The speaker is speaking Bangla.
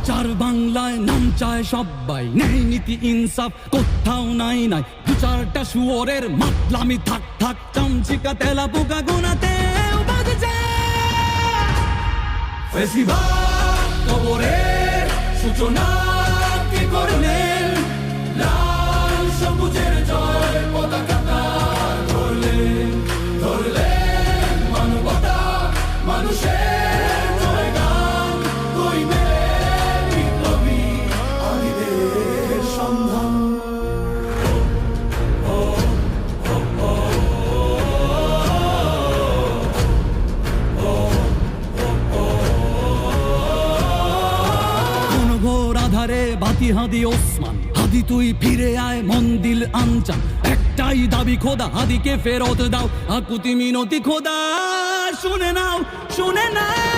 চার বাংলায় নাম চায় সবাই, নেই নীতি ইনসাফ কোথাও নাই নাই। দু চারটা শুয়োরের মাতলামি থাক থাক, চামচিকা তেলা পোকা গোনাতে বাজছে। ফেসিবাদ কবরের সূচনা কে করলেন? লাল সবুজের জয় পতাকা ধরলেন, ধরলেন মানবতা মানুষের জয়গান। কই মেলে বিপ্লবী আদিদের সন্ধান। ঘোর আধারে বাতি হাদি ওসমান, হাদি তুই ফিরে আয় মন্দিল আনচান। একটাই দাবি খোদা, হাদিকে ফেরত দাও, আকুতি মিনতি খোদা শুনে নাও, শুনে নাও।